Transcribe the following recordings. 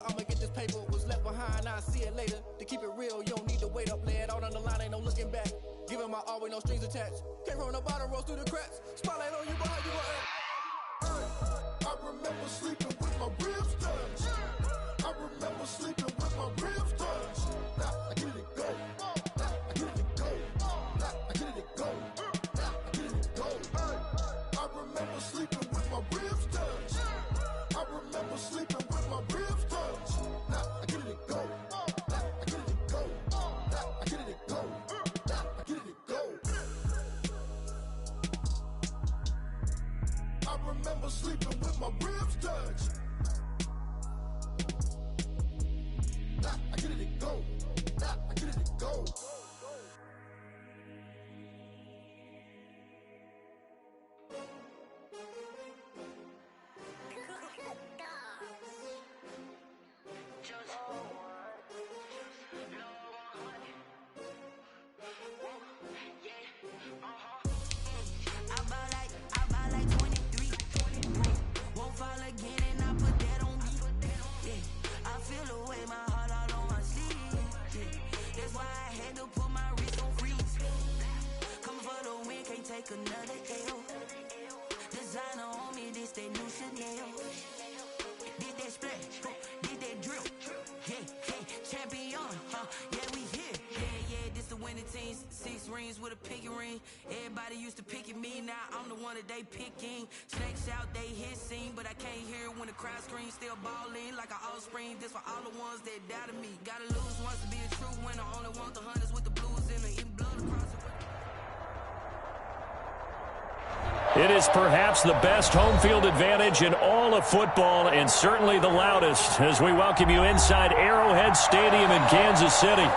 I'ma get this paper, was left behind, I'll see it later. To keep it real, you don't need to wait up, lay it out on the line, ain't no looking back. Giving my all with no strings attached. Can't roll no bottom, roll through the cracks. Spotlight on you, but how you gon' act? I remember sleeping with my ribs touched. I remember sleeping with my ribs touched. Now I get it go. Now I get it go. Now I get it go. Now I get it go. I remember sleeping with my ribs touched. I remember sleeping with my ribs touched. Now I get it go. Now I get it go. Now I get it go. Now I get it go. I remember sleeping with my ribs touched. Now I get it go. Now I get it go. Another L. Designer on me, this that new Chanel. Did that splash, did that drill. Yeah, champion, yeah, we here. Yeah, this the winning teams. 6 rings with a pinky ring. Everybody used to pick at me, now I'm the one that they picking. Snakes out, they hit scene, but I can't hear it when the crowd screams. Still balling like an offspring. This for all the ones that doubted me. Gotta lose once to be a true winner. Only want the hunters with the blues in the eating blood across the. It is perhaps the best home field advantage in all of football, and certainly the loudest, as we welcome you inside Arrowhead Stadium in Kansas City.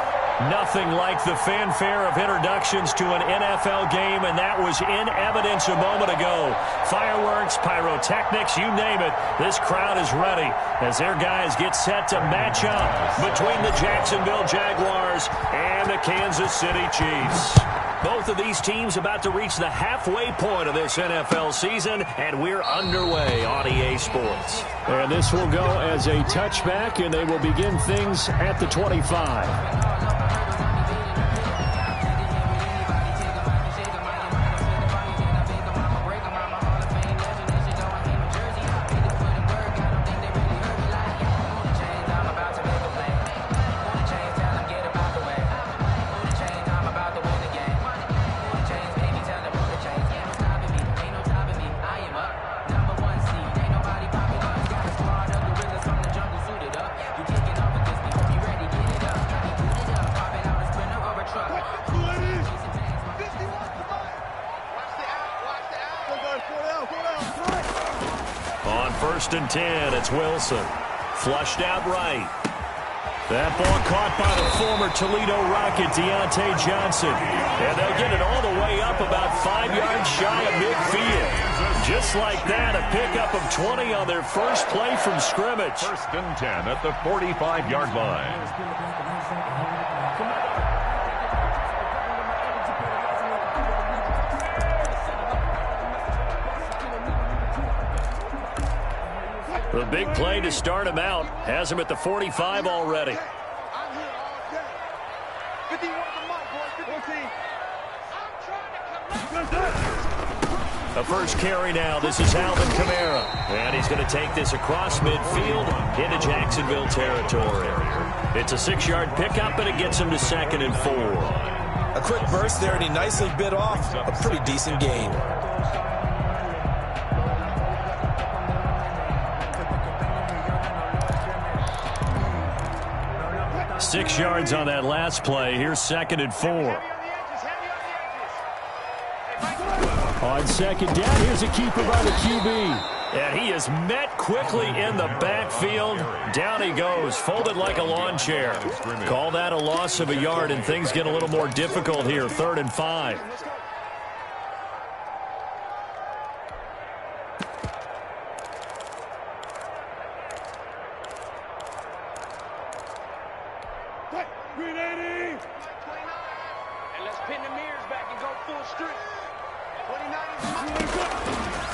Nothing like the fanfare of introductions to an NFL game, and that was in evidence a moment ago. Fireworks, pyrotechnics, you name it. This crowd is ready as their guys get set to match up between the Jacksonville Jaguars and the Kansas City Chiefs. Both of these teams about to reach the halfway point of this NFL season, and we're underway on EA Sports. And this will go as a touchback, and they will begin things at the 25. First and 10, it's Wilson. Flushed out right. That ball caught by the former Toledo Rocket, Deontay Johnson. And they'll get it all the way up about 5 yards shy of midfield. Just like that, a pickup of 20 on their first play from scrimmage. First and 10 at the 45-yard line. The big play to start him out has him at the 45 already. A first carry now. This is Alvin Kamara. And he's going to take this across midfield into Jacksonville territory. It's a 6-yard pickup, and it gets him to 2nd and 4. A quick burst there, and he nicely bit off a pretty decent gain. 6 yards on that last play. Here's 2nd and 4. On second down, here's a keeper by the QB. And he is met quickly in the backfield. Down he goes, folded like a lawn chair. Call that a loss of a yard, and things get a little more difficult here. 3rd and 5.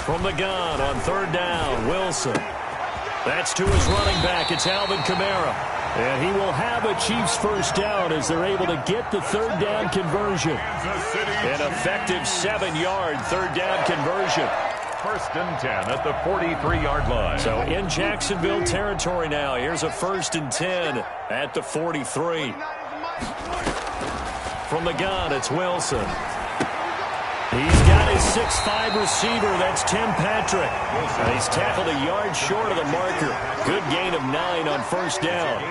From the gun on 3rd down, Wilson. That's to his running back. It's Alvin Kamara. And he will have a Chiefs first down as they're able to get the third down conversion. An effective 7-yard third down conversion. First and 10 at the 43-yard line. So in Jacksonville territory now. Here's a first and 10 at the 43. From the gun, it's Wilson. He's got his 6'5 receiver. That's Tim Patrick. And he's tackled a yard short of the marker. Good gain of 9 on first down.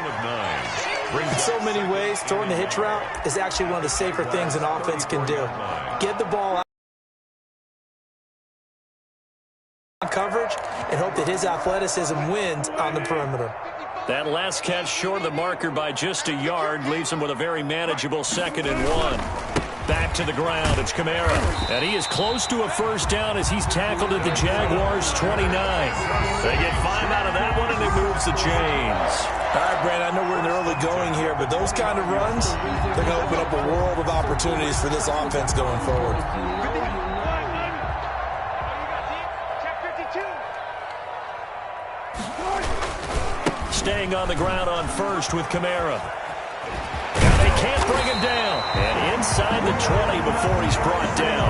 In so many ways, throwing the hitch route is actually one of the safer things an offense can do. Get the ball out on coverage and hope that his athleticism wins on the perimeter. That last catch short of the marker by just a yard leaves him with a very manageable 2nd and 1. Back to the ground, it's Kamara. And he is close to a first down as he's tackled at the Jaguars' 29. They get 5 out of that one, and it moves the chains. All right, Brandon, I know we're in the early going here, but those kind of runs, they're going to open up a world of opportunities for this offense going forward. Staying on the ground on first with Kamara. Now they can't bring him down. And inside the 20 before he's brought down.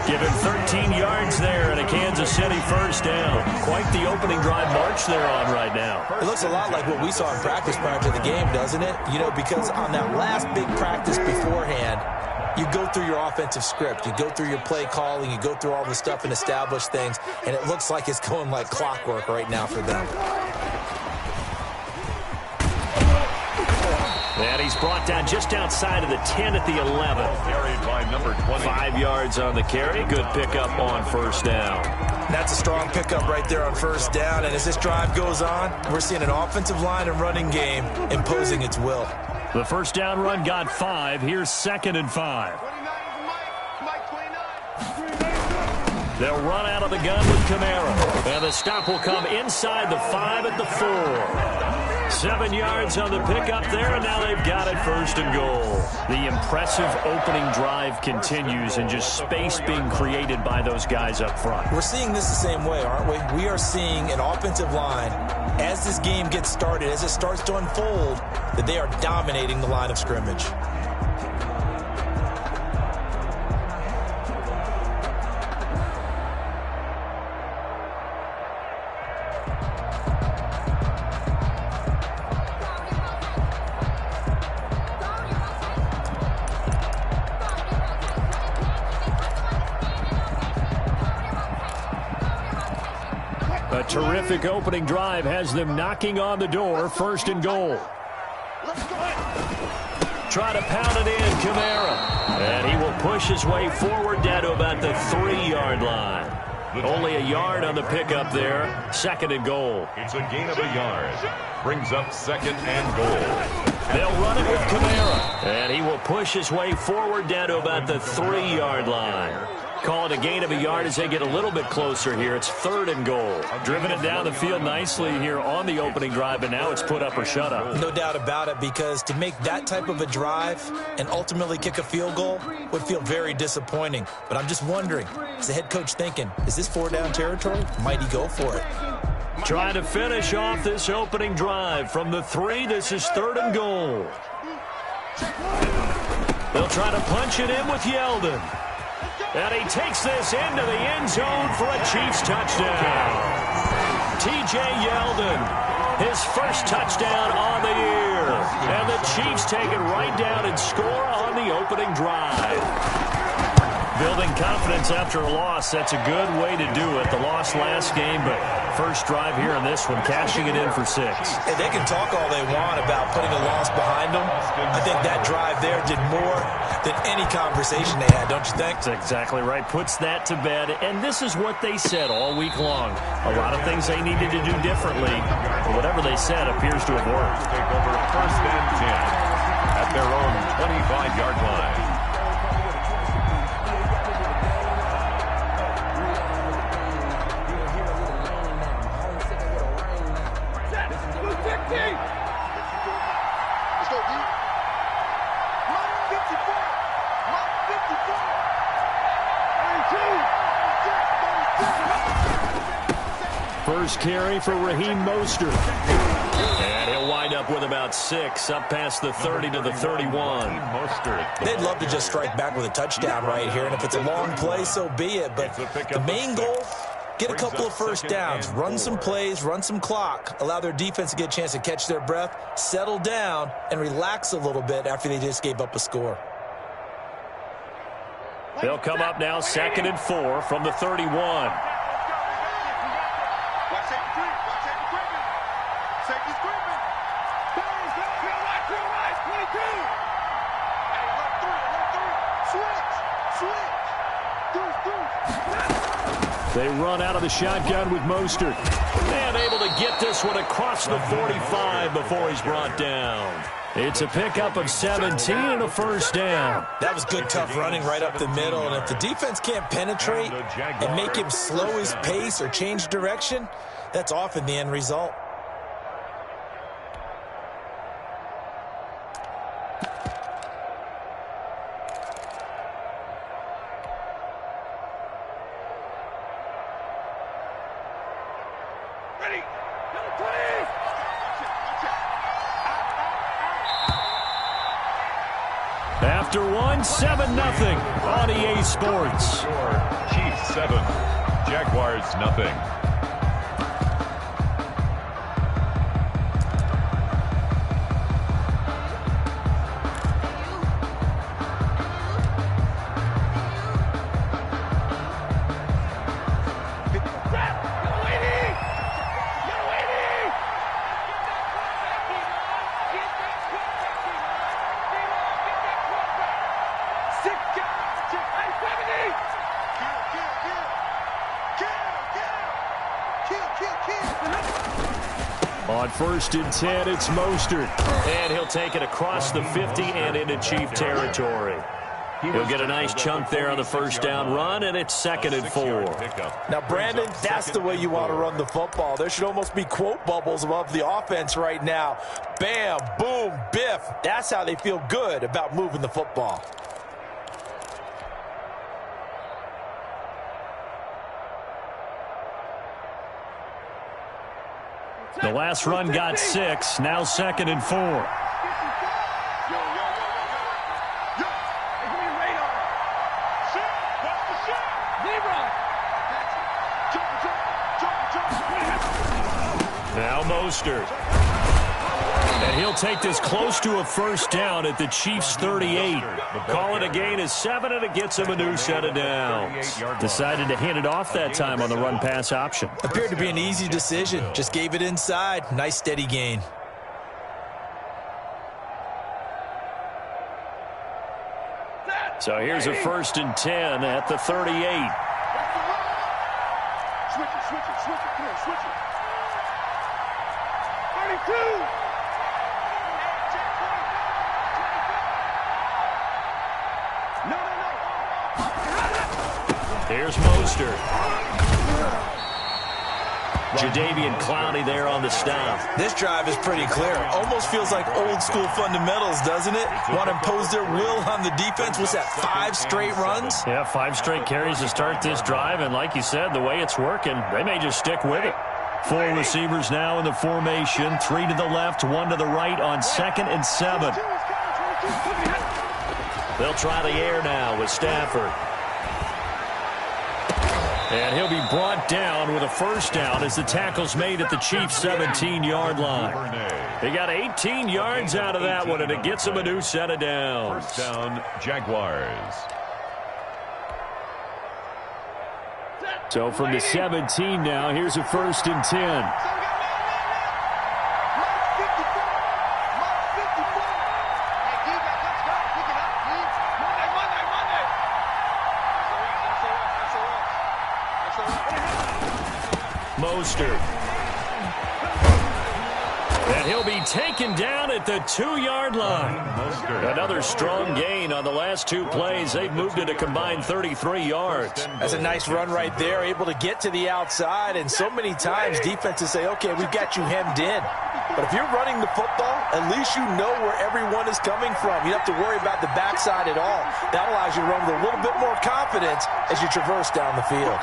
Give him 13 yards there and a Kansas City first down. Quite the opening drive march they're on right now. It looks a lot like what we saw in practice prior to the game, doesn't it? You know, because on that last big practice beforehand, you go through your offensive script. You go through your play calling. You go through all the stuff and establish things. And it looks like it's going like clockwork right now for them. And he's brought down just outside of the 10 at the 11. Carried by number 20. 5 yards on the carry. Good pickup on first down. That's a strong pickup right there on first down. And as this drive goes on, we're seeing an offensive line and running game imposing its will. The first down run got 5. Here's 2nd and 5. They'll run out of the gun with Kamara. And the stop will come inside the 5 at the 4. 7 yards on the pickup there, and now they've got it 1st and goal. The impressive opening drive continues, and just space being created by those guys up front. We're seeing this the same way, aren't we? We are seeing an offensive line, as this game gets started, as it starts to unfold, that they are dominating the line of scrimmage. A terrific opening drive has them knocking on the door. 1st and goal. Try to pound it in, Kamara. And he will push his way forward down to about the 3-yard line. Only a yard on the pickup there. 2nd and goal. It's a gain of a yard. Brings up 2nd and goal. They'll run it with Kamara. And he will push his way forward down to about the 3-yard line. Call it a gain of a yard as they get a little bit closer here. It's 3rd and goal. Driven it down the field nicely here on the opening drive, and now it's put up or shut up. No doubt about it, because to make that type of a drive and ultimately kick a field goal would feel very disappointing. But I'm just wondering, is the head coach thinking, is this 4-down territory? Might he go for it? Trying to finish off this opening drive from the 3. This is 3rd and goal. They'll try to punch it in with Yeldon. And he takes this into the end zone for a Chiefs touchdown. T.J. Yeldon, his first touchdown on the year. And the Chiefs take it right down and score on the opening drive. Building confidence after a loss, that's a good way to do it. The loss last game, but first drive here in this one, cashing it in for 6. And they can talk all they want about putting a loss behind them. I think that drive there did more than any conversation they had, don't you think? That's exactly right. Puts that to bed. And this is what they said all week long. A lot of things they needed to do differently. But whatever they said appears to have worked. Take over 1st and 10 at their own 25-yard line. first carry for Raheem Mostert. And he'll wind up with about 6, up past the 30 to the 31. They'd love to just strike back with a touchdown right here, and if it's a long play, so be it. But the main goal, get a couple of first downs, run some plays, run some clock, allow their defense to get a chance to catch their breath, settle down, and relax a little bit after they just gave up a score. They'll come up now 2nd and 4 from the 31. They run out of the shotgun with Mostert. And able to get this one across the 45 before he's brought down. It's a pickup of 17 and a first down. That was good, tough running right up the middle. And if the defense can't penetrate and make him slow his pace or change direction, that's often the end result. After one, 7-0 on EA Sports. Chiefs 7, Jaguars 0. On 1st and 10, it's Mostert. And he'll take it across the 50 and into Chief territory. He'll get a nice chunk there on the first down run, and it's 2nd and 4. Now, Brandon, that's the way you want to run the football. There should almost be quote bubbles above the offense right now. Bam, boom, biff. That's how they feel good about moving the football. The last run got 6, now 2nd and 4. Now Mostert. And he'll take this close to a first down at the Chiefs' 38. Call it a gain of 7, and it gets him a new set of downs. Decided to hand it off that time on the run-pass option. Appeared to be an easy decision. Just gave it inside. Nice, steady gain. So here's a 1st and 10 at the 38. Switch it. Come on, switch it. 32. Here's Mostert. Jadeveon Clowney there on the stop. This drive is pretty clear. Almost feels like old school fundamentals, doesn't it? Want to impose their will on the defense. What's that, 5 straight runs? Yeah, 5 straight carries to start this drive, and like you said, the way it's working, they may just stick with it. 4 receivers now in the formation, 3 to the left, 1 to the right on 2nd and 7. They'll try the air now with Stafford. And he'll be brought down with a first down as the tackle's made at the Chiefs' 17-yard line. They got 18 yards out of that one, and it gets them a new set of downs. First down, Jaguars. So from the 17 now, here's a 1st and 10. Mostert. And he'll be taken down at the 2-yard line. Another strong gain on the last 2 plays. They've moved it a combined 33 yards. That's a nice run right there, able to get to the outside. And so many times defenses say, okay, we've got you hemmed in. But if you're running the football, at least you know where everyone is coming from. You don't have to worry about the backside at all. That allows you to run with a little bit more confidence as you traverse down the field.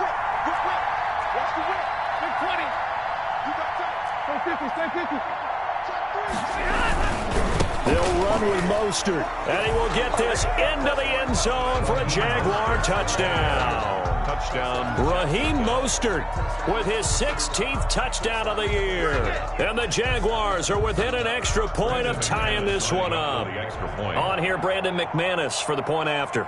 They'll run with Mostert. And he will get this into the end zone for a Jaguar touchdown. Touchdown. Raheem Mostert with his 16th touchdown of the year. And the Jaguars are within an extra point of tying this one up. On here, Brandon McManus for the point after.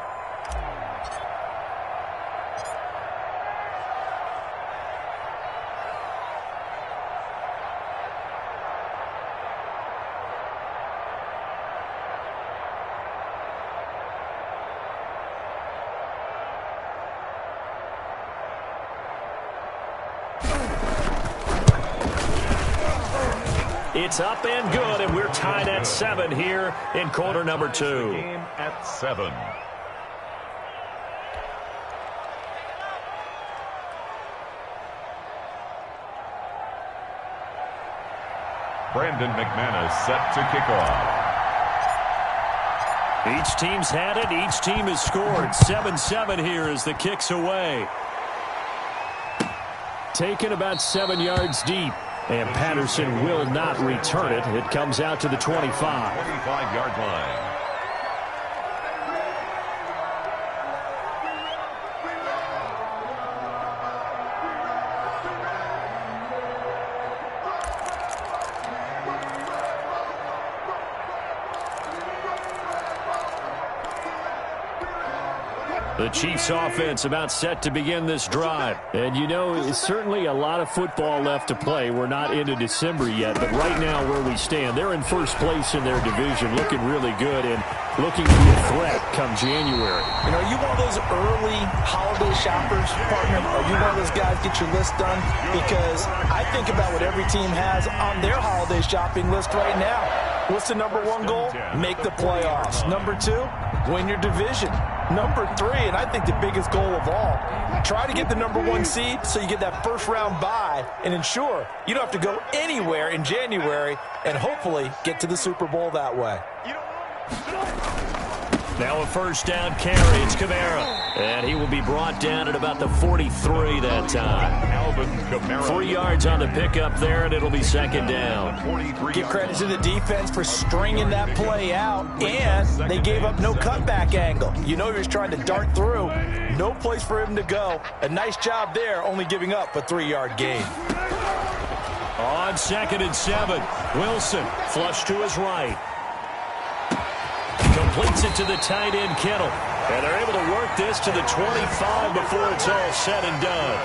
It's up and good, and we're tied at 7 here in quarter number 2. Game at 7. Brandon McManus set to kick off. Each team's had it. Each team has scored. 7-7 here as the kick's away. Taken about 7 yards deep. And Patterson will not return it. It comes out to the 25. 25-yard line. The Chiefs offense about set to begin this drive. And you know, it's certainly a lot of football left to play. We're not into December yet, but right now where we stand, they're in first place in their division, looking really good and looking to be a threat come January. You know, are you one of those early holiday shoppers, partner? Are you one of those guys get your list done? Because I think about what every team has on their holiday shopping list right now. What's the number 1 goal? Make the playoffs. Number 2, win your division. Number 3, and I think the biggest goal of all, try to get the number 1 seed so you get that first round bye and ensure you don't have to go anywhere in January and hopefully get to the Super Bowl that way. Now a first down carry. It's Kamara. And he will be brought down at about the 43 that time. Alvin Kamara. 3 yards on the pickup there, and it'll be second down. Give credit to the defense for stringing that play out, and they gave up no cutback angle. You know he was trying to dart through. No place for him to go. A nice job there, only giving up a 3-yard gain. On 2nd and 7, Wilson flush to his right. Completes it to the tight end, Kittle. And they're able to work this to the 25 before it's all said and done.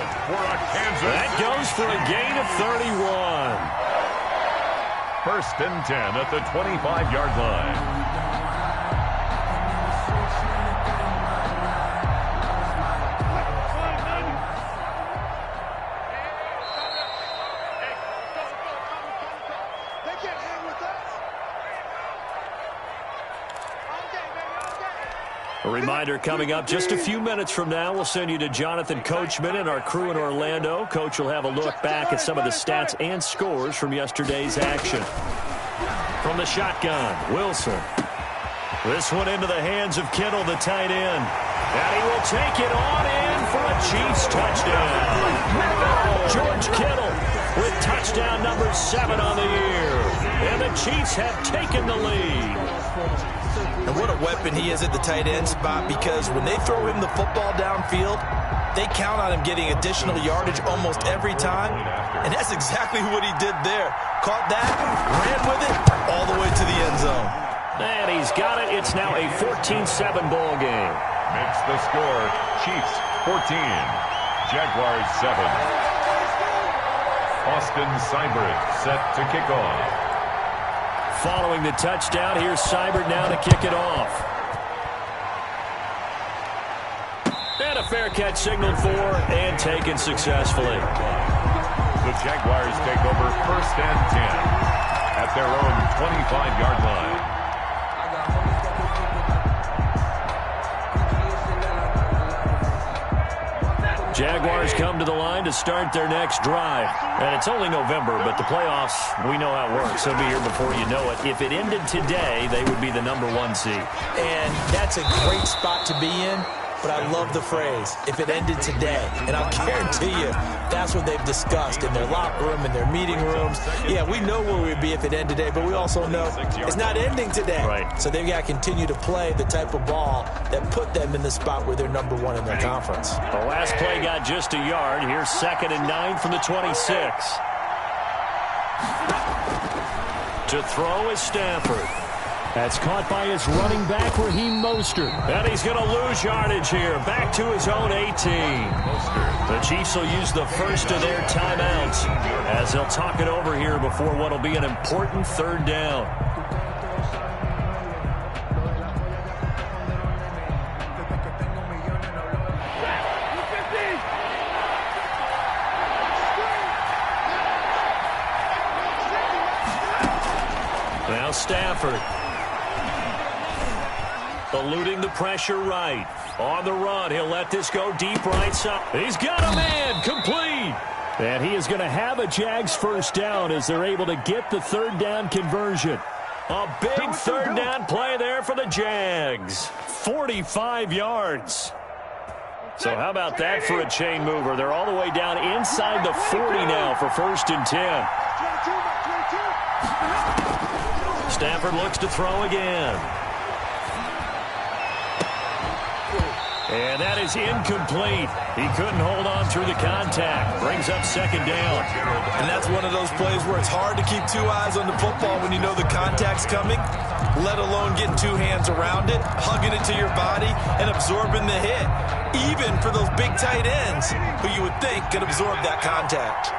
That goes for a gain of 31. First and 10 at the 25-yard line. A reminder coming up just a few minutes from now. We'll send you to Jonathan Coachman and our crew in Orlando. Coach will have a look back at some of the stats and scores from yesterday's action. From the shotgun, Wilson. This one into the hands of Kittle, the tight end. And he will take it on in for a Chiefs touchdown. George Kittle with touchdown number 7 on the year. And the Chiefs have taken the lead. And what a weapon he is at the tight end spot, because when they throw him the football downfield, they count on him getting additional yardage almost every time. And that's exactly what he did there. Caught that, ran with it, all the way to the end zone. And he's got it. It's now a 14-7 ball game. Makes the score Chiefs 14, Jaguars 7. Austin Seibert set to kick off. Following the touchdown, here's Seibert now to kick it off. And a fair catch signaled for and taken successfully. The Jaguars take over first and 10 at their own 25-yard line. Jaguars come to the line to start their next drive. And it's only November, but the playoffs, we know how it works. They'll be here before you know it. If it ended today, they would be the number 1 seed. And that's a great spot to be in. but I love the phrase, if it ended today. And I'll guarantee you, that's what they've discussed in their locker room, in their meeting rooms. Yeah, we know where we'd be if it ended today, but we also know it's not ending today. Right. So they've got to continue to play the type of ball that put them in the spot where they're number one in their conference. The last play got just a yard. Here's 2nd and 9 from the 26. To throw is Stafford. That's caught by his running back, Raheem Mostert. And he's going to lose yardage here. Back to his own 18. The Chiefs will use the first of their timeouts as they'll talk it over here before what will be an important 3rd down. Now Stafford. Eluding the pressure right. On the run, he'll let this go deep right side. He's got a man, complete. And he is going to have a Jags first down as they're able to get the 3rd down conversion. A big 3rd down play there for the Jags. 45 yards. So how about that for a chain mover? They're all the way down inside the 40 now for 1st and 10. Stafford looks to throw again. And that is incomplete. He couldn't hold on through the contact. Brings up 2nd down. And that's one of those plays where it's hard to keep 2 eyes on the football when you know the contact's coming, let alone getting 2 hands around it, hugging it to your body, and absorbing the hit. Even for those big tight ends who you would think could absorb that contact.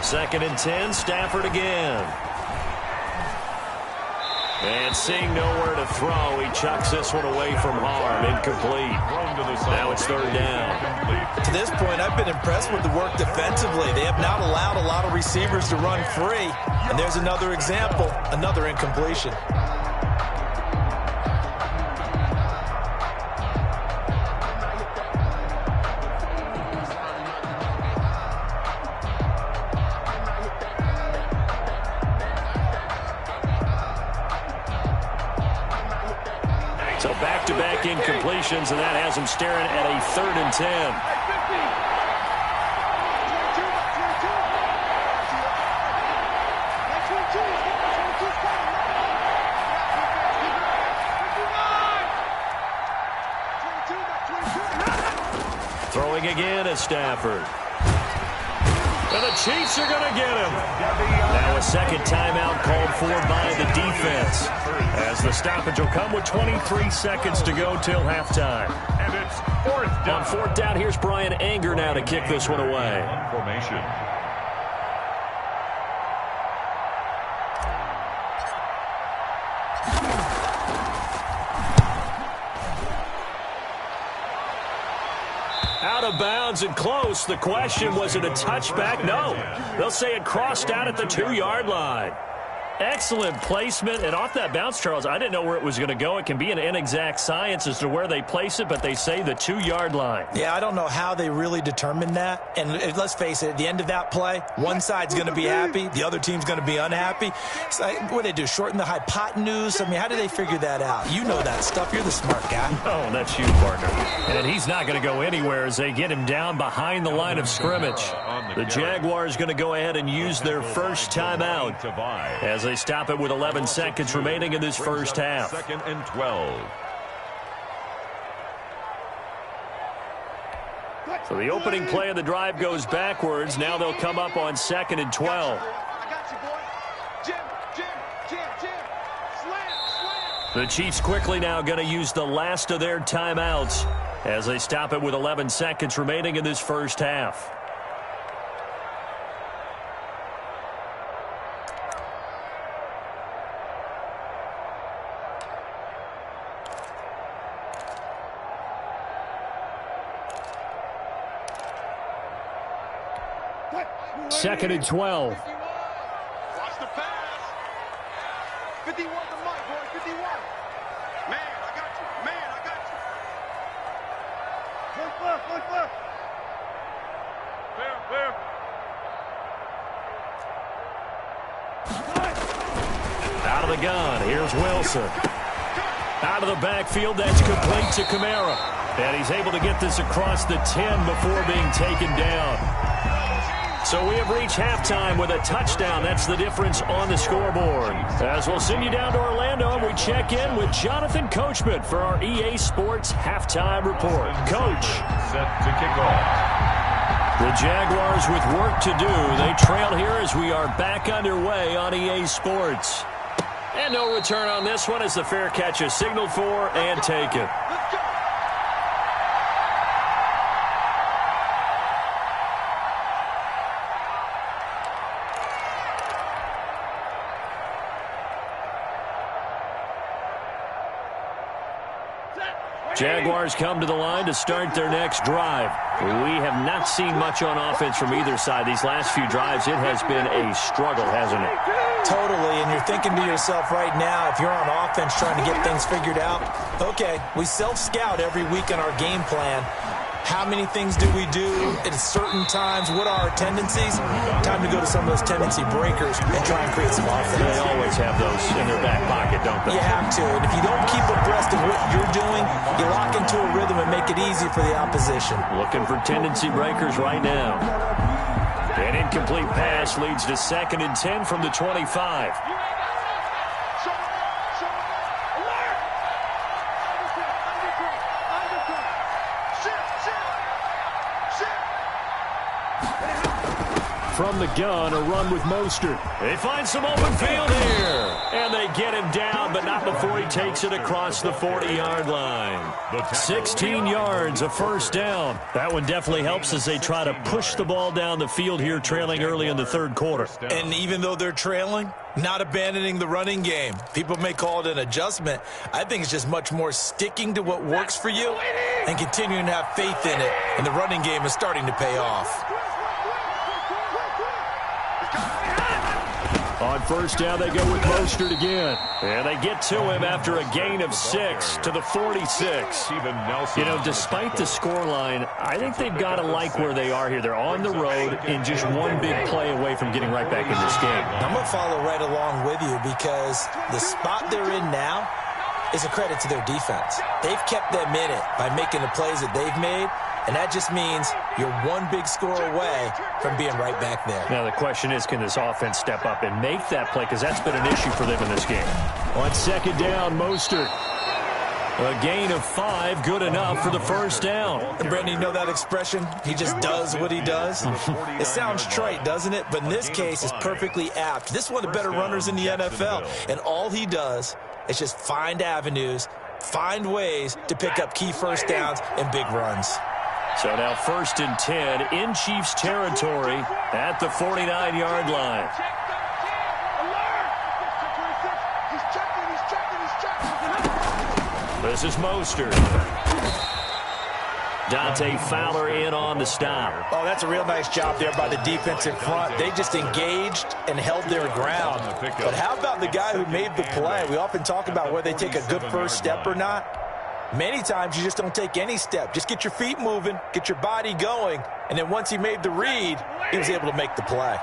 Second and 10, Stafford again. And seeing nowhere to throw, he chucks this one away from harm. Incomplete. Now it's 3rd down. To this point, I've been impressed with the work defensively. They have not allowed a lot of receivers to run free. And there's another example, another incompletion. So back-to-back incompletions, and that has him staring at a 3rd and 10. Throwing again at Stafford. And the Chiefs are going to get him. Now a 2nd timeout called for by the defense, as the stoppage will come with 23 seconds to go till halftime. And it's 4th down. On 4th down, here's Brian Anger now to kick this one away. Formation. Out of bounds and close. The question, was it a touchback? No. They'll say it crossed out at the 2-yard line. Excellent placement, and off that bounce, Charles, I didn't know where it was going to go. It can be an inexact science as to where they place it, but they say the 2-yard line. Yeah, I don't know how they really determined that. And let's face it, at the end of that play, one side's going to be happy, the other team's going to be unhappy. So, what do they do, shorten the hypotenuse? I mean, how do they figure that out? You know that stuff. You're the smart guy. Oh, that's you, partner. And he's not going to go anywhere as they get him down behind the line of scrimmage. The Jaguars going to go ahead and use their first timeout as they stop it with 11 seconds remaining in this first half. 2nd and 12. So the opening play of the drive goes backwards. Now they'll come up on 2nd and 12. The Chiefs quickly now going to use the last of their timeouts as they stop it with 11 seconds remaining in this first half. Second and 12. Watch the pass. 51 the mic, boy. 51. Man, I got you. Man, I got you. Look left, look left. Clear. Out of the gun, here's Wilson. Out of the backfield, that's complete to Kamara. And he's able to get this across the 10 before being taken down. So we have reached halftime with a touchdown. That's the difference on the scoreboard. As we'll send you down to Orlando, and we check in with Jonathan Coachman for our EA Sports Halftime Report. Coach. Set to kick off. The Jaguars with work to do. They trail here as we are back underway on EA Sports. And no return on this one as the fair catch is signaled for and taken. Jaguars come to the line to start their next drive. We have not seen much on offense from either side. These last few drives, it has been a struggle, hasn't it? Totally, and you're thinking to yourself right now, if you're on offense trying to get things figured out, okay, we self-scout every week in our game plan. How many things do we do at certain times? What are our tendencies? Time to go to some of those tendency breakers and try and create some offense. They always have those in their back pocket, don't they? You have to, and if you don't keep abreast of what you're doing, you lock into a rhythm and make it easy for the opposition. Looking for tendency breakers right now. An incomplete pass leads to 2nd and 10 from the 25. From the gun, a run with Mostert. They find some open field here. And they get him down, but not before he takes it across the 40-yard line. 16 yards, a first down. That one definitely helps as they try to push the ball down the field here, trailing early in the third quarter. And even though they're trailing, not abandoning the running game. People may call it an adjustment. I think it's just much more sticking to what works for you and continuing to have faith in it. And the running game is starting to pay off. On first down, they go with Mostert again. And they get to him after a gain of 6 to the 46. You know, despite the scoreline, I think they've got to like where they are here. They're on the road and just one big play away from getting right back in this game. I'm going to follow right along with you because the spot they're in now is a credit to their defense. They've kept them in it by making the plays that they've made. And that just means you're one big score away from being right back there. Now, the question is, can this offense step up and make that play? Because that's been an issue for them in this game. On second down, Mostert. A gain of 5, good enough for the first down. And Brendan, you know that expression? He just does what he does. It sounds trite, doesn't it? But in this case, it's perfectly apt. This is one of the better runners in the NFL. And all he does is just find avenues, find ways to pick up key first downs and big runs. So now 1st and 10 in Chiefs territory at the 49-yard line. This is Mostert. Dante Fowler in on the stop. Oh, that's a real nice job there by the defensive front. They just engaged and held their ground. But how about the guy who made the play? We often talk about whether they take a good first step or not. Many times you just don't take any step. Just get your feet moving, get your body going, and then once he made the read, he was able to make the play.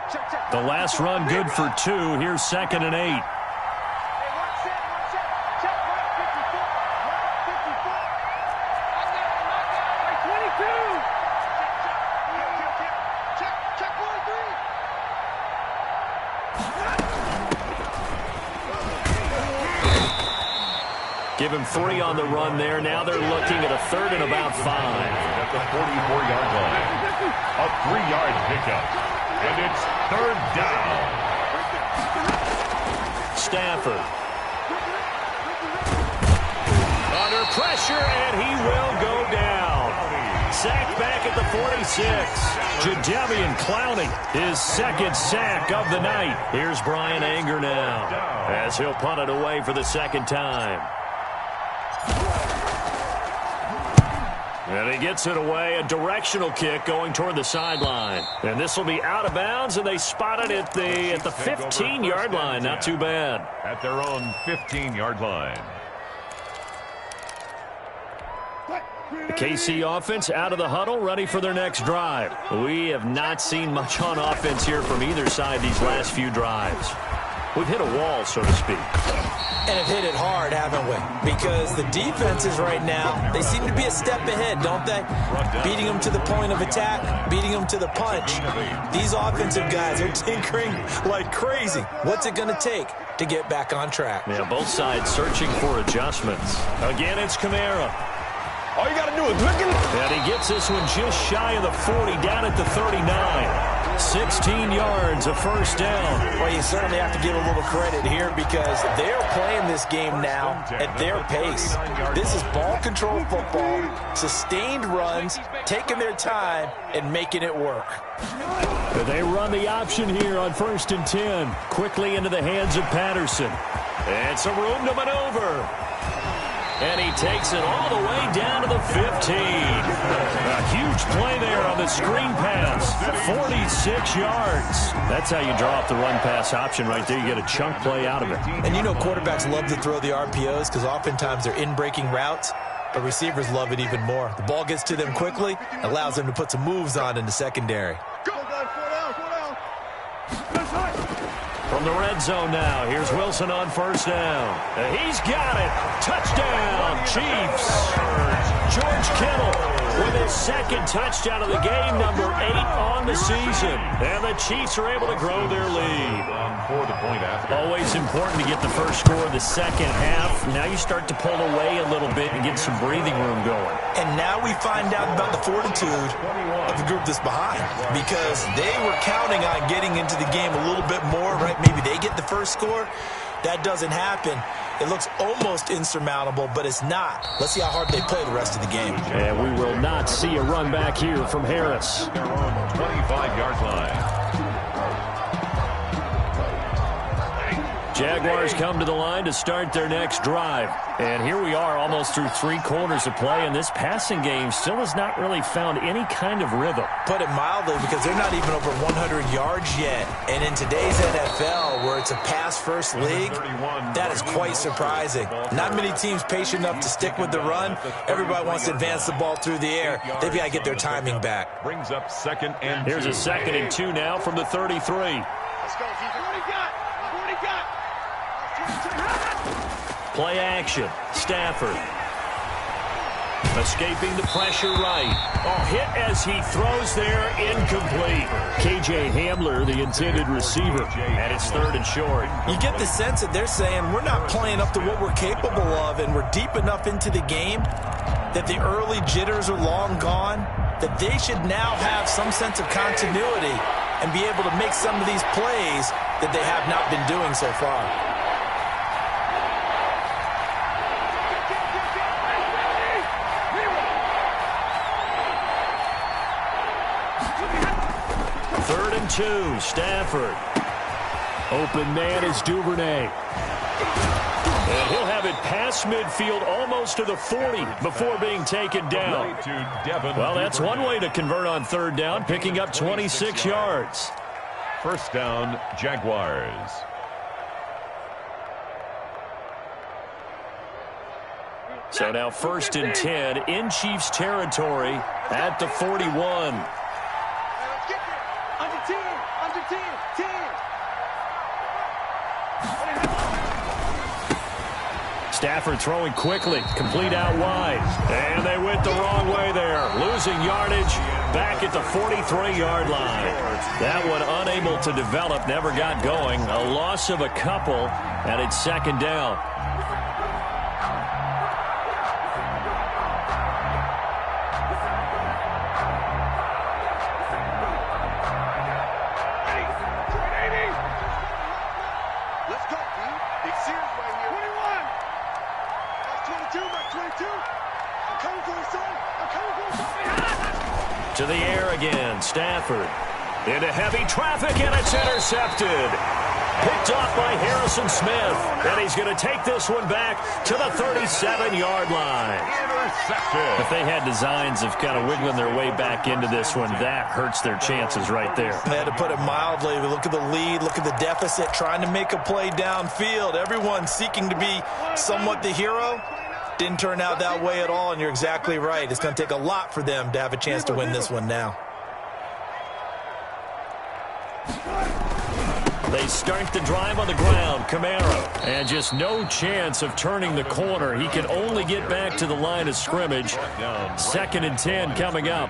The last run good for 2. Here's 2nd and 8. Give him 3 on the run there. Now they're looking at a 3rd and about 5. At the 44-yard line. A 3-yard pickup. And it's 3rd down. Stafford. Under pressure, and he will go down. Sacked back at the 46. Jadeveon Clowney, his 2nd sack of the night. Here's Brian Anger now as he'll punt it away for the 2nd time. And he gets it away, a directional kick going toward the sideline. And this will be out of bounds, and they spot it at the 15-yard line. Not too bad. At their own 15-yard line. The KC offense out of the huddle, ready for their next drive. We have not seen much on offense here from either side these last few drives. We've hit a wall, so to speak. And have hit it hard, haven't we? Because the defenses right now, they seem to be a step ahead, don't they? Beating them to the point of attack, beating them to the punch. These offensive guys are tinkering like crazy. What's it going to take to get back on track? Yeah, both sides searching for adjustments. Again, it's Kamara. All you got to do is look in. And he gets this one just shy of the 40, down at the 39. 16 yards, a first down. Well, you certainly have to give a little credit here because they're playing this game now at their pace. This is ball control football, sustained runs, taking their time, and making it work. They run the option here on 1st and 10. Quickly into the hands of Patterson. And some room to maneuver. And he takes it all the way down to the 15. A huge play there on the screen pass. 46 yards. That's how you draw up the run-pass option right there. You get a chunk play out of it. And you know quarterbacks love to throw the RPOs because oftentimes they're in-breaking routes. But receivers love it even more. The ball gets to them quickly, allows them to put some moves on in the secondary. From the red zone now, here's Wilson on 1st down. He's got it. Touchdown, Chiefs. George Kittle with his second touchdown of the game, number 8 on the season. And the Chiefs are able to grow their lead. For the point after. Always important to get the first score of the second half. Now you start to pull away a little bit and get some breathing room going. And now we find out about the fortitude of the group that's behind because they were counting on getting into the game a little bit more, right? Maybe they get the first score. That doesn't happen. It looks almost insurmountable, but it's not. Let's see how hard they play the rest of the game. And we will not see a run back here from Harris. Their own 25-yard line. Jaguars come to the line to start their next drive. And here we are almost through 3 quarters of play, and this passing game still has not really found any kind of rhythm. Put it mildly, because they're not even over 100 yards yet. And in today's NFL, where it's a pass-first league, that is quite surprising. Not many teams patient enough to stick with the run. Everybody wants to advance the ball through the air. They've got to get their timing back. Brings up 2nd and 2. Here's a 2nd and 2 now from the 33. Let's go, Keegan. What do you got? What do you got? Play action. Stafford. Escaping the pressure right. Oh, hit as he throws there. Incomplete. KJ Hamler, the intended receiver. And it's 3rd and short. You get the sense that they're saying we're not playing up to what we're capable of, and we're deep enough into the game that the early jitters are long gone, that they should now have some sense of continuity and be able to make some of these plays that they have not been doing so far. Two, Stafford. Open man is Duvernay. And he'll have it past midfield almost to the 40 before being taken down. Well, that's one way to convert on 3rd down, picking up 26 yards. 1st down, Jaguars. So now 1st and 10 in Chiefs territory at the 41. Stafford throwing quickly, complete out wide. And they went the wrong way there. Losing yardage back at the 43-yard line. That one unable to develop, never got going. A loss of a couple, and it's 2nd down. To the air again, Stafford. Into heavy traffic, and it's intercepted. Picked off by Harrison Smith. And he's going to take this one back to the 37-yard line. Intercepted. If they had designs of kind of wiggling their way back into this one, that hurts their chances right there. They had to put it mildly. Look at the lead. Look at the deficit. Trying to make a play downfield. Everyone seeking to be somewhat the hero. Didn't turn out that way at all, and you're exactly right. It's going to take a lot for them to have a chance to win this one now. They start the drive on the ground. Kamara. And just no chance of turning the corner. He can only get back to the line of scrimmage. 2nd and 10 coming up.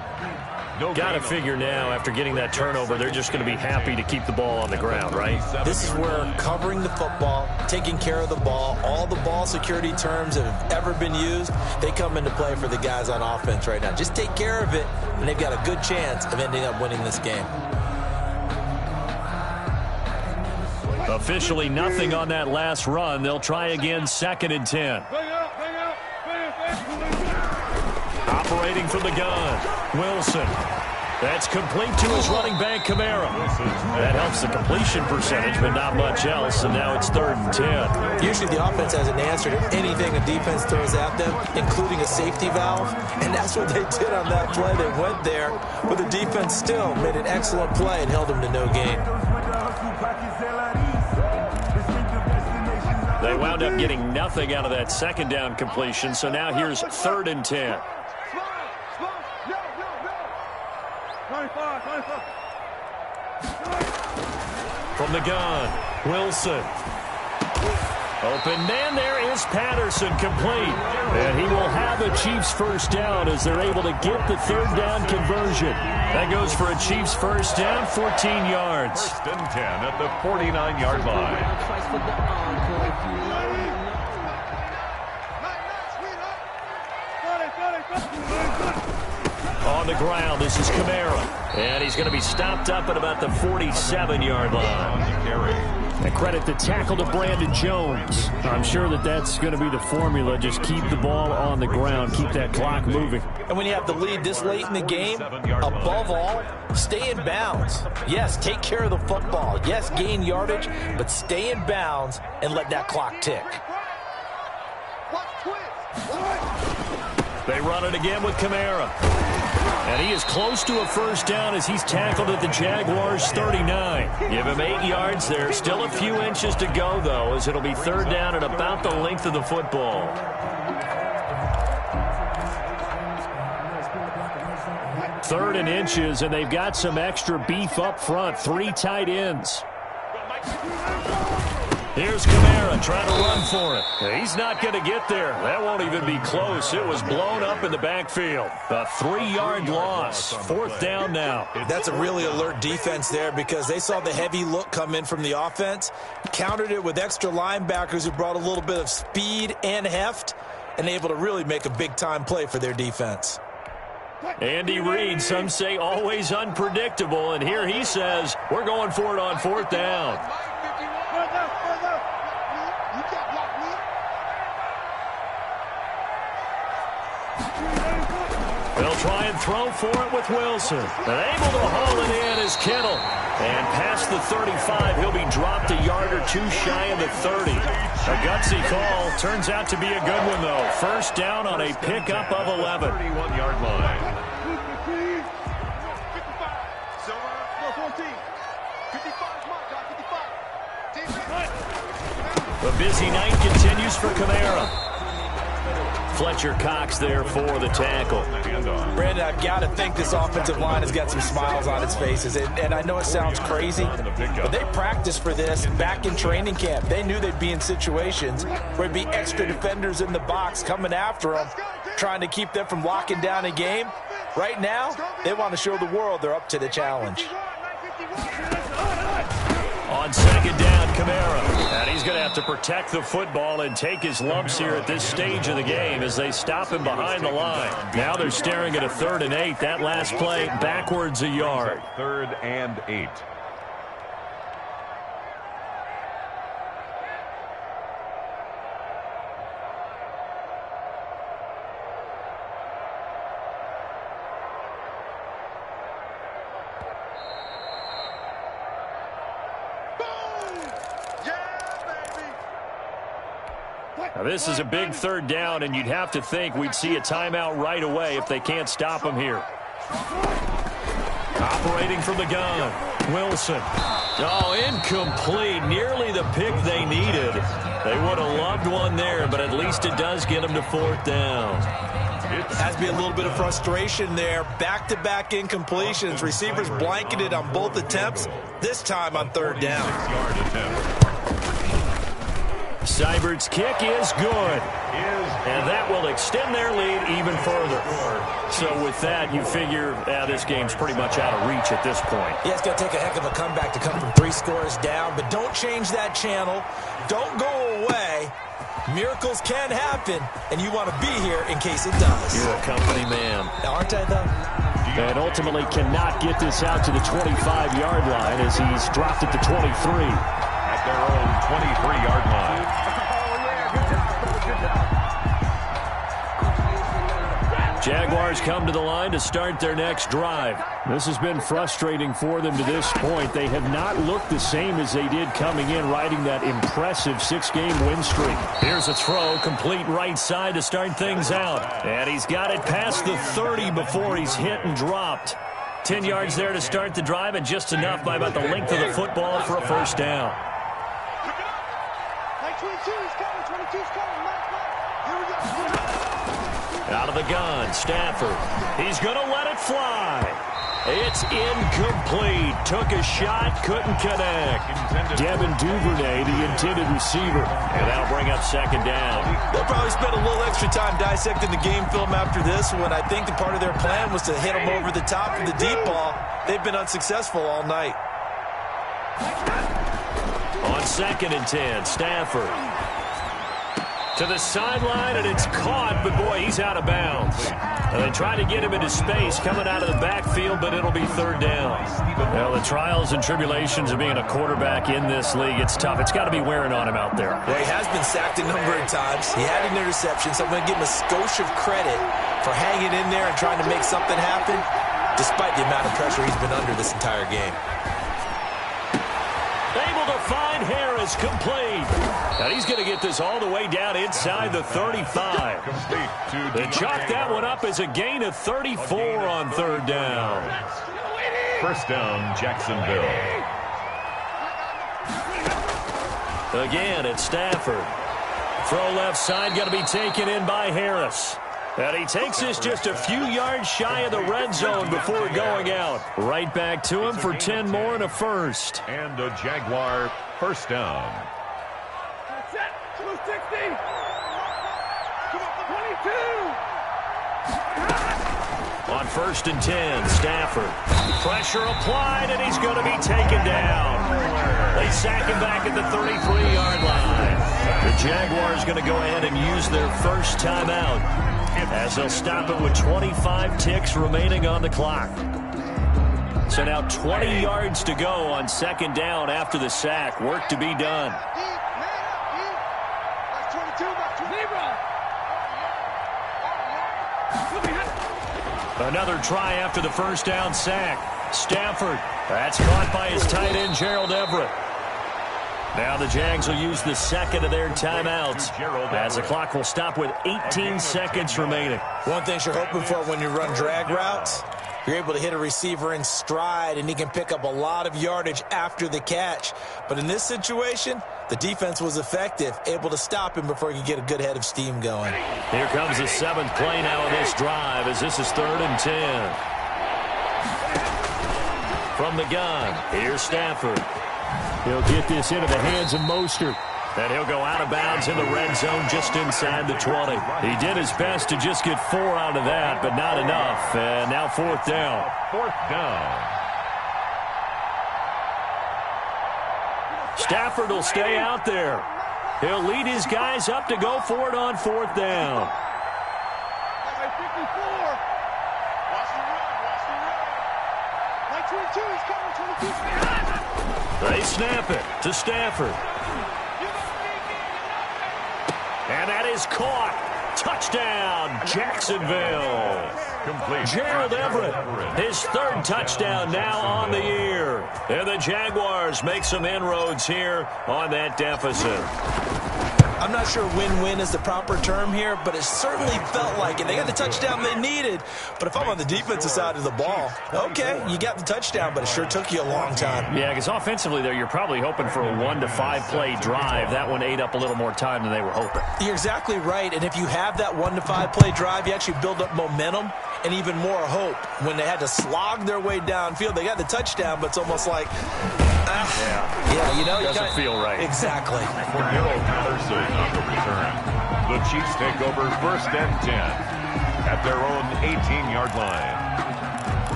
Got to figure now, after getting that turnover, they're just going to be happy to keep the ball on the ground, right? This is where covering the football, taking care of the ball, all the ball security terms that have ever been used, they come into play for the guys on offense right now. Just take care of it, and they've got a good chance of ending up winning this game. Officially nothing on that last run. They'll try again, 2nd and 10. Operating from the gun, Wilson. That's complete to his running back, Kamara. That helps the completion percentage, but not much else, and now it's 3rd and 10. Usually the offense has an answer to anything a defense throws at them, including a safety valve, and that's what they did on that play. They went there, but the defense still made an excellent play and held them to no gain. They wound up getting nothing out of that 2nd down completion, so now here's 3rd and 10. From the gun, Wilson. Open man, there is Patterson, complete. And he will have a Chiefs first down as they're able to get the 3rd down conversion. That goes for a Chiefs first down, 14 yards. 1st and 10 at the 49-yard line. On the ground, this is Kamara. And he's going to be stopped up at about the 47-yard line. And credit the tackle to Brandon Jones. I'm sure that that's going to be the formula. Just keep the ball on the ground. Keep that clock moving. And when you have the lead this late in the game, above all, stay in bounds. Yes, take care of the football. Yes, gain yardage, but stay in bounds and let that clock tick. They run it again with Kamara. And he is close to a first down as he's tackled at the Jaguars' 39. Give him 8 yards there. Still a few inches to go, though, as it'll be 3rd down at about the length of the football. 3rd and inches, and they've got some extra beef up front. 3 tight ends. Here's Kamara trying to run for it. He's not going to get there. That won't even be close. It was blown up in the backfield. A 3-yard loss. 4th down now. That's a really alert defense there because they saw the heavy look come in from the offense, countered it with extra linebackers who brought a little bit of speed and heft, and able to really make a big-time play for their defense. Andy Reid, some say always unpredictable, and here he says, we're going for it on 4th down. They'll try and throw for it with Wilson. And able to haul it in is Kittle. And past the 35, he'll be dropped a yard or two shy of the 30. A gutsy call. Turns out to be a good one, though. First down on a pickup of 11. 31-yard line. The busy night continues for Kamara. Fletcher Cox there for the tackle. Brandon, I've got to think this offensive line has got some smiles on its faces. And I know it sounds crazy, but they practiced for this back in training camp. They knew they'd be in situations where there'd be extra defenders in the box coming after them, trying to keep them from locking down a game. Right now, they want to show the world they're up to the challenge. On 2nd down, Kamara. And he's going to have to protect the football and take his lumps here at this stage of the game as they stop him behind the line. Now they're staring at a 3rd and 8. That last play backwards a yard. 3rd and 8. Now, this is a big third down, and you'd have to think we'd see a timeout right away if they can't stop him here. Operating from the gun, Wilson. Oh, incomplete. Nearly the pick they needed. They would have loved one there, but at least it does get them to fourth down. Has to be a little bit of frustration there. Back-to-back incompletions. Receivers blanketed on both attempts, this time on third down. Seibert's kick is good. And that will extend their lead even further. So with that, you figure this game's pretty much out of reach at this point. Yeah, it's going to take a heck of a comeback to come from 3 scores down, but don't change that channel. Don't go away. Miracles can happen, and you want to be here in case it does. You're a company man. Aren't I, though? And ultimately cannot get this out to the 25-yard line as he's dropped it to 23. At their own 23-yard line. Jaguars come to the line to start their next drive. This has been frustrating for them to this point. They have not looked the same as they did coming in, riding that impressive 6-game win streak. Here's a throw, complete right side to start things out. And he's got it past the 30 before he's hit and dropped. 10 yards there to start the drive, and just enough by about the length of the football for a first down. 22's coming, 22's coming. Here we go. Out of the gun, Stafford. He's going to let it fly. It's incomplete. Took a shot, couldn't connect. Devin Duvernay, the intended receiver. And that'll bring up second down. They'll probably spend a little extra time dissecting the game film after this one. I think the part of their plan was to hit them over the top of the deep ball. They've been unsuccessful all night. On 2nd and 10, Stafford. To the sideline, and it's caught, but boy, he's out of bounds. And they try to get him into space coming out of the backfield, but it'll be third down. Well, the trials and tribulations of being a quarterback in this league, it's tough. It's got to be wearing on him out there. Well, he has been sacked a number of times. He had an interception, so I'm going to give him a skosh of credit for hanging in there and trying to make something happen, despite the amount of pressure he's been under this entire game. Able to find Harris, complete. And he's going to get this all the way down inside the 35. They chalk that one up as a gain of 34 on third down. First down, Jacksonville. Again, it's Stafford. Throw left side, going to be taken in by Harris. And he takes this just a few yards shy of the red zone before going out. Right back to him for 10 more and a first. And a Jaguar first down. Set, 260. 22. On 1st and 10, Stafford. Pressure applied, and he's going to be taken down. They sack him back at the 33-yard line. The Jaguars going to go ahead and use their first timeout, as they'll stop it with 25 ticks remaining on the clock. So now 20 yards to go on 2nd down after the sack. Work to be done. Another try after the first down sack. Stafford. That's caught by his tight end, Gerald Everett. Now the Jags will use the second of their timeouts, as the clock will stop with 18 seconds remaining. One thing you're hoping for when you run drag routes, you're able to hit a receiver in stride, and he can pick up a lot of yardage after the catch. But in this situation, the defense was effective, able to stop him before he could get a good head of steam going. Here comes the 7th play now of this drive, as this is 3rd and 10. From the gun, here's Stafford. He'll get this into the hands of Mostert. And he'll go out of bounds in the red zone just inside the 20. He did his best to just get 4 out of that, but not enough. And now 4th down. 4th down. Stafford will stay out there. He'll lead his guys up to go for it on 4th down. They snap it to Stafford. And that is caught. Touchdown, Jacksonville. Complete. Gerald Everett, his 3rd touchdown now on the year. And the Jaguars make some inroads here on that deficit. I'm not sure win-win is the proper term here, but it certainly felt like it. They got the touchdown they needed. But if I'm on the defensive side of the ball, okay, you got the touchdown, but it sure took you a long time. Yeah, because offensively there, you're probably hoping for a 1 to 5 play drive. That one ate up a little more time than they were hoping. You're exactly right. And if you have that 1 to 5 play drive, you actually build up momentum and even more hope. When they had to slog their way downfield, they got the touchdown, but it's almost like, yeah, you know, doesn't feel right. Exactly. For Harold Patterson on the return. The Chiefs take over 1st and 10 at their own 18-yard line.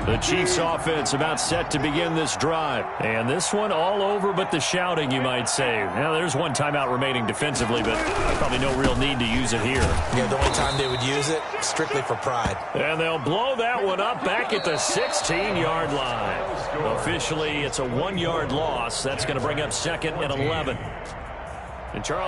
The Chiefs offense about set to begin this drive. And this one all over but the shouting, you might say. Now, there's one timeout remaining defensively, but probably no real need to use it here. Yeah, the only time they would use it, strictly for pride. And they'll blow that one up back at the 16-yard line. Officially, it's a 1-yard loss. That's going to bring up 2nd and 11. And Charles